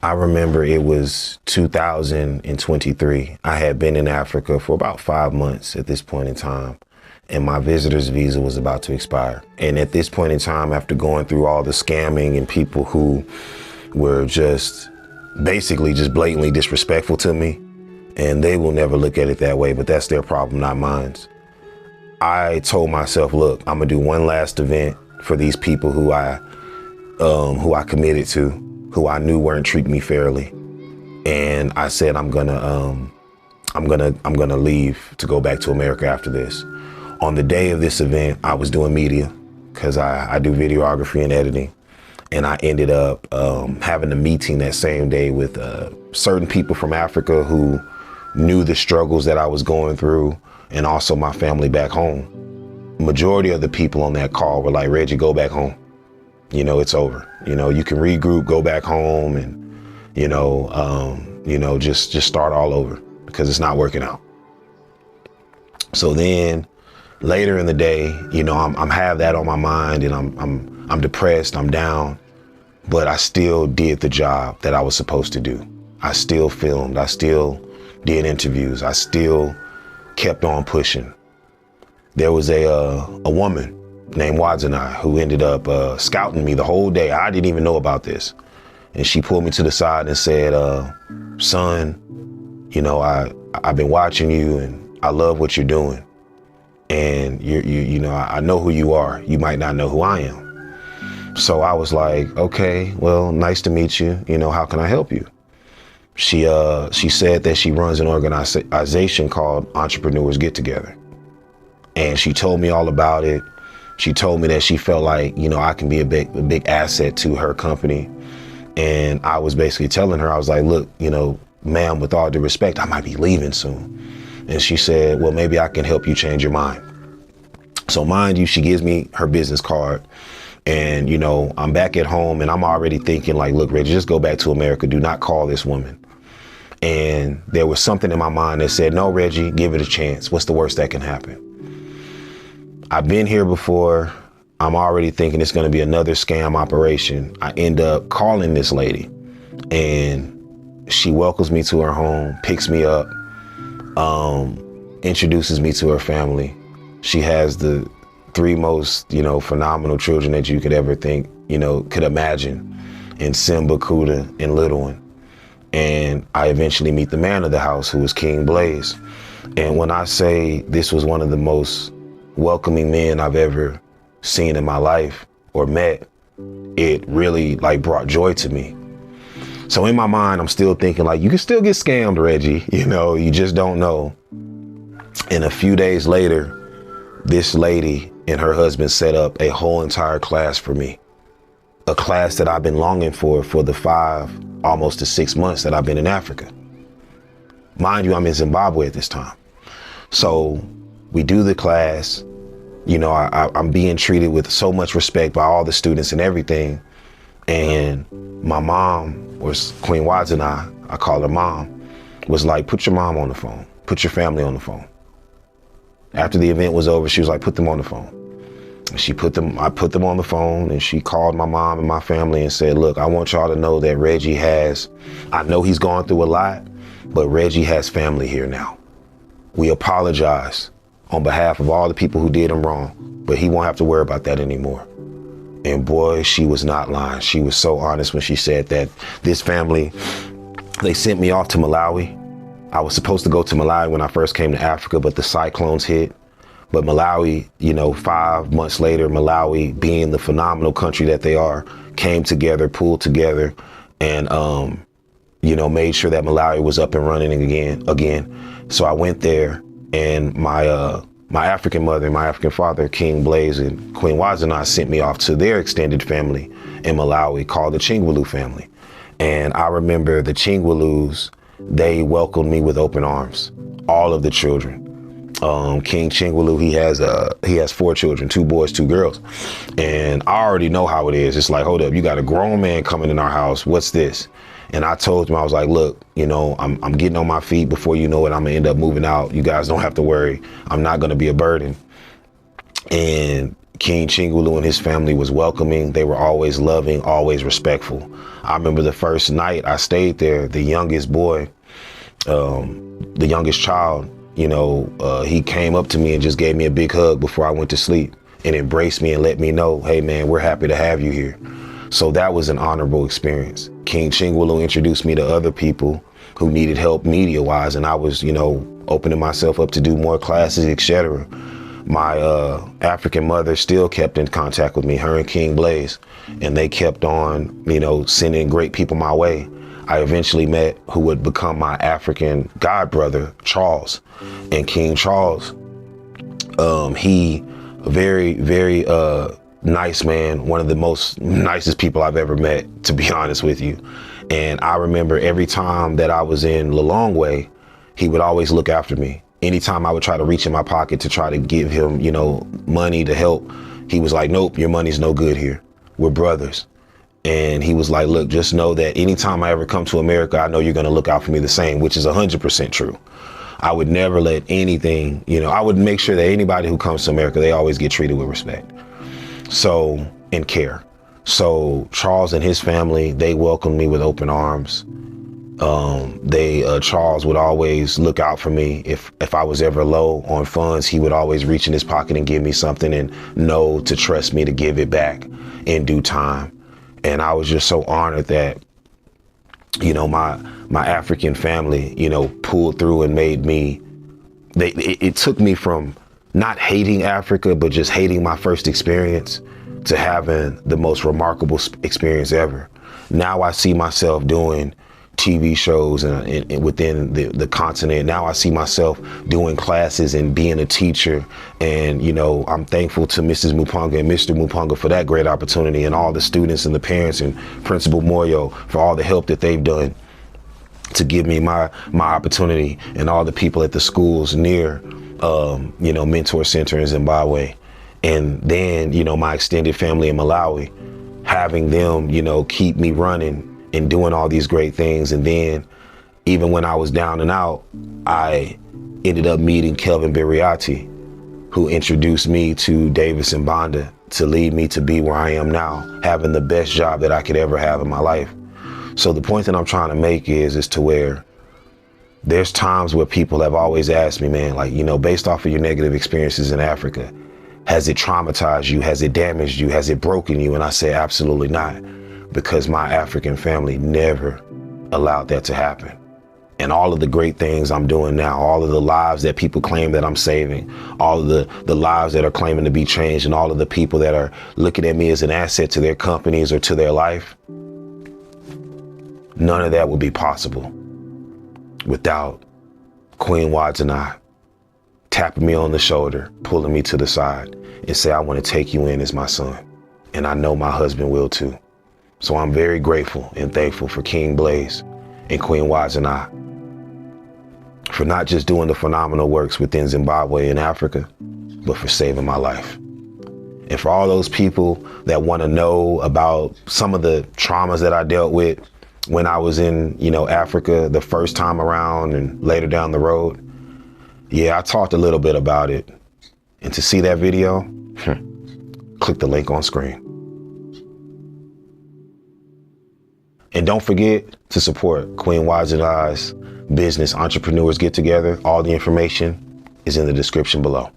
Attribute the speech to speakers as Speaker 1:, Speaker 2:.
Speaker 1: I remember it was 2023. I had been in Africa for about 5 months at this point in time, and my visitor's visa was about to expire. And at this point in time, after going through all the scamming and people who were just basically just blatantly disrespectful to me, and they will never look at it that way, but that's their problem, not mine. I told myself, look, I'm gonna do one last event for these people who I committed to, who I knew weren't treating me fairly. And I said, I'm gonna leave to go back to America after this. On the day of this event, I was doing media, because I do videography and editing. And I ended up having a meeting that same day with certain people from Africa who knew the struggles that I was going through, and also my family back home. Majority of the people on that call were like, Reggie, go back home. You know, it's over. You know, you can regroup, go back home, and, just start all over, because it's not working out. So then later in the day, I'm have that on my mind, and I'm depressed, I'm down, but I still did the job that I was supposed to do. I still filmed, I still did interviews, I still kept on pushing. There was a woman named Wadzani who ended up scouting me the whole day. I didn't even know about this. And she pulled me to the side and said, son, I've been watching you, and I love what you're doing. And I know who you are. You might not know who I am. So I was like, okay, well, nice to meet you. How can I help you? She said that she runs an organization called Entrepreneurs Get Together. And she told me all about it. She told me that she felt like, I can be a big asset to her company. And I was basically telling her, I was like, look, ma'am, with all due respect, I might be leaving soon. And she said, well, maybe I can help you change your mind. So mind you, she gives me her business card. And, I'm back at home, and I'm already thinking like, look, Reggie, just go back to America. Do not call this woman. And there was something in my mind that said, no, Reggie, give it a chance. What's the worst that can happen? I've been here before. I'm already thinking it's going to be another scam operation. I end up calling this lady, and she welcomes me to her home, picks me up, introduces me to her family. She has the 3 most, phenomenal children that you could ever think, could imagine, in Simba, Kuda, and Little One. And I eventually meet the man of the house, who was King Blaze. And when I say this was one of the most welcoming men I've ever seen in my life or met, it really brought joy to me. So in my mind, I'm still thinking you can still get scammed, Reggie, you just don't know. And a few days later, this lady and her husband set up a whole entire class for me. A class that I've been longing for the 5, almost to 6 months that I've been in Africa. Mind you, I'm in Zimbabwe at this time. So we do the class. I'm being treated with so much respect by all the students and everything. And my mom, or Queen Wadzani, I call her mom, was like, put your mom on the phone. Put your family on the phone. After the event was over, she was like, put them on the phone. And I put them on the phone, and she called my mom and my family and said, look, I want y'all to know that Reggie I know he's gone through a lot, but Reggie has family here now. We apologize on behalf of all the people who did him wrong, but he won't have to worry about that anymore. And boy, she was not lying. She was so honest when she said that this family, they sent me off to Malawi. I was supposed to go to Malawi when I first came to Africa, but the cyclones hit. But Malawi, 5 months later, Malawi, being the phenomenal country that they are, came together, pulled together, and, made sure that Malawi was up and running again. So I went there, and my African mother and my African father, King Blaze and Queen Wadzani, sent me off to their extended family in Malawi called the Chingwalu family. And I remember the Chingwalus, they welcomed me with open arms, all of the children. King Chingwalu, he has 4 children, 2 boys, 2 girls. And I already know how it is. It's like, hold up, you got a grown man coming in our house. What's this? And I told him, I was like, look, I'm getting on my feet. Before you know it, I'm gonna end up moving out. You guys don't have to worry. I'm not gonna be a burden. And King Chingulu and his family was welcoming. They were always loving, always respectful. I remember the first night I stayed there, the youngest boy, the youngest child, you know, he came up to me and just gave me a big hug before I went to sleep and embraced me and let me know, hey man, we're happy to have you here. So that was an honorable experience. King Chingulu introduced me to other people who needed help media-wise, and I was, you know, opening myself up to do more classes, etc. My African mother still kept in contact with me, her and King Blaze, and they kept on, you know, sending great people my way. I eventually met who would become my African god brother, Charles. And King Charles, he very, very nice man, one of the most nicest people I've ever met, to be honest with you. And I remember every time that I was in Lilongwe, he would always look after me. Anytime I would try to reach in my pocket to try to give him, you know, money to help, he was like, nope, your money's no good here. We're brothers. And he was like, look, just know that anytime I ever come to America, I know you're going to look out for me the same, which is 100% true. I would never let anything, you know, I would make sure that anybody who comes to America, they always get treated with respect. So, and care. So Charles and his family, they welcomed me with open arms. Charles would always look out for me. If I was ever low on funds, he would always reach in his pocket and give me something and know to trust me to give it back in due time. And I was just so honored that, you know, my African family, you know, pulled through and made me, it took me from not hating Africa, but just hating my first experience to having the most remarkable experience ever. Now I see myself doing TV shows and within the continent. Now I see myself doing classes and being a teacher. And, you know, I'm thankful to Mrs. Muponga and Mr. Muponga for that great opportunity, and all the students and the parents and Principal Moyo for all the help that they've done to give me my opportunity, and all the people at the schools near, you know, Mentor Center in Zimbabwe. And then, you know, my extended family in Malawi, having them, you know, keep me running and doing all these great things. And then even when I was down and out, I ended up meeting Kelvin Birioti, who introduced me to Davison Banda to lead me to be where I am now, having the best job that I could ever have in my life. So the point that I'm trying to make is to where there's times where people have always asked me, man, like, you know, based off of your negative experiences in Africa, has it traumatized you? Has it damaged you? Has it broken you? And I say, absolutely not, because my African family never allowed that to happen. And all of the great things I'm doing now, all of the lives that people claim that I'm saving, all of the lives that are claiming to be changed, and all of the people that are looking at me as an asset to their companies or to their life, none of that would be possible without Queen Wadzani tapping me on the shoulder, pulling me to the side and say, I want to take you in as my son. And I know my husband will too. So I'm very grateful and thankful for King Blaze and Queen Wadzani for not just doing the phenomenal works within Zimbabwe and Africa, but for saving my life. And for all those people that want to know about some of the traumas that I dealt with when I was in, you know, Africa the first time around and later down the road, yeah, I talked a little bit about it. And to see that video, click the link on screen. And don't forget to support Queen Wadzani's business, Entrepreneurs Get Together. All the information is in the description below.